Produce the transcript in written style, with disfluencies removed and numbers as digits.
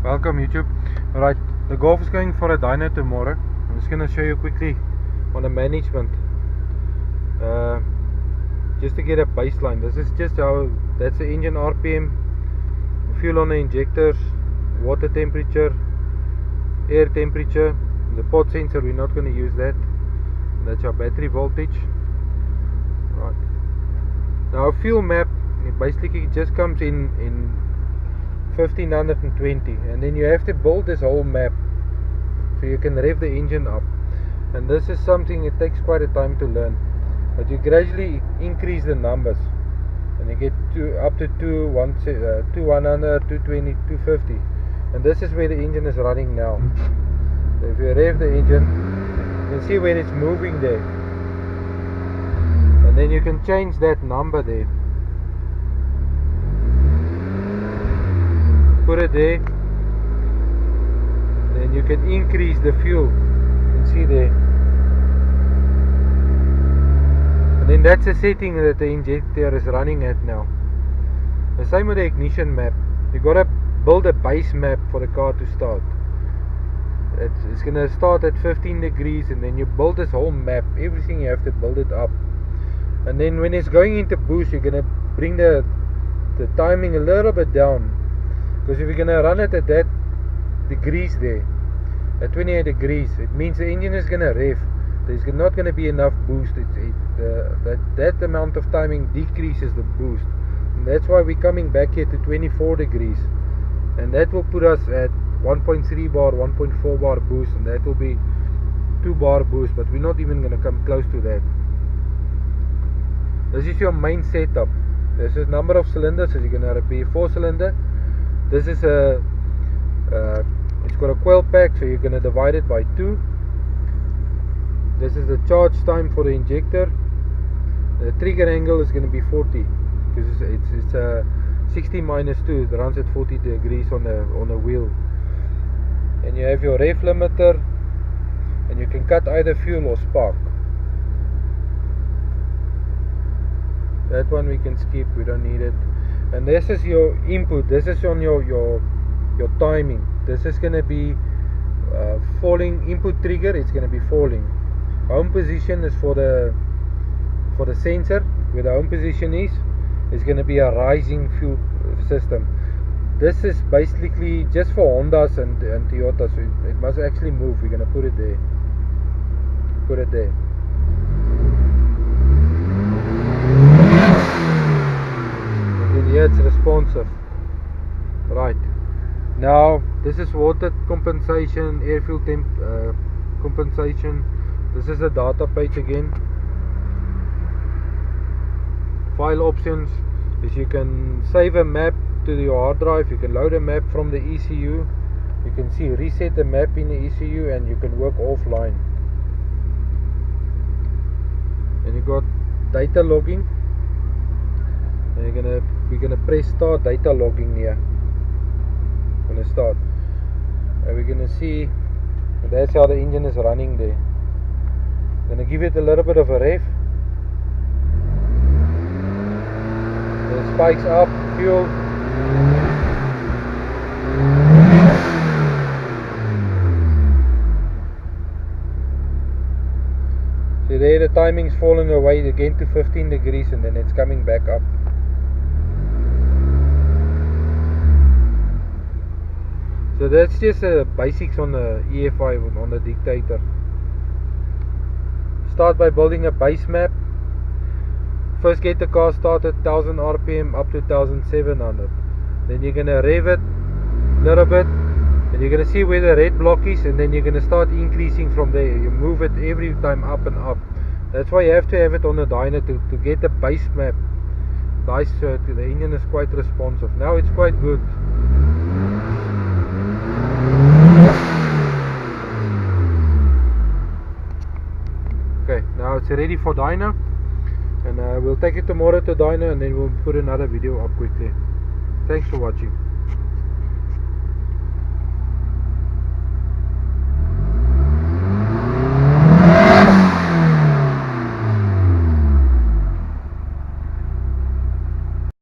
Welcome YouTube. Alright, the Golf is going for a dyno tomorrow. I'm just going to show you quickly on the management, just to get a baseline. This is just how, that's the engine RPM, fuel on the injectors, water temperature, air temperature, the pod sensor we're not going to use that. That's our battery voltage. Right, now a fuel map, it basically just comes in 1520, and then you have to build this whole map so you can rev the engine up. And this is something it takes quite a time to learn, but you gradually increase the numbers and you get up to 100, 220, 250, and this is where the engine is running now. So if you rev the engine, you can see where it's moving there, and then you can change that number there. Put it there, then you can increase the fuel. You can see there, and then that's the setting that the injector is running at now. The same with the ignition map. You gotta build a base map for the car to start. It's gonna start at 15 degrees, and then you build this whole map. Everything you have to build it up, and then when it's going into boost, you're gonna bring the timing a little bit down. Because if you're going to run it at that degrees there, at 28 degrees, it means the engine is going to rev. There's not going to be enough boost. That amount of timing decreases the boost. And that's why we're coming back here to 24 degrees. And that will put us at 1.3 bar, 1.4 bar boost. And that will be 2 bar boost. But we're not even going to come close to that. This is your main setup. This is number of cylinders. So you're going to be 4 cylinder. This is it's got a coil pack, so you're going to divide it by 2. This is the charge time for the injector. The trigger angle is going to be 40, because it's 60 minus 2. It runs at 40 degrees on the wheel. And you have your ref limiter, and you can cut either fuel or spark. That one we can skip, we don't need it. And this is your input. This is on your timing. This is going to be falling. Input trigger, it's going to be falling. Home position is for the sensor. Where the home position is going to be a rising fuel system. This is basically just for Hondas and Toyotas. So it must actually move. We're going to put it there. Put it there. Yeah, it's responsive. Right, now this is water compensation, air fuel temp compensation. This is the data page again. File options is you can save a map to your hard drive. You can load a map from the ECU. You can see reset the map in the ECU, and you can work offline. And you got data logging. And we're gonna press start data logging here. Gonna start, and we're gonna see that's how the engine is running there. Gonna give it a little bit of a rev. The spikes up, fuel. See there, the timing's falling away again to 15 degrees, and then it's coming back up. So that's just basics on the EFI, on the dictator. Start by building a base map. First get the car started 1000 RPM up to 1700. Then you're gonna rev it a little bit, and you're gonna see where the red block is, and then you're gonna start increasing from there. You move it every time up and up. That's why you have to have it on the dyno to get the base map. Nice, the engine is quite responsive. Now it's quite good. Okay, now it's ready for dyno, and we'll take it tomorrow to dyno, and then we'll put another video up quickly. Thanks for watching.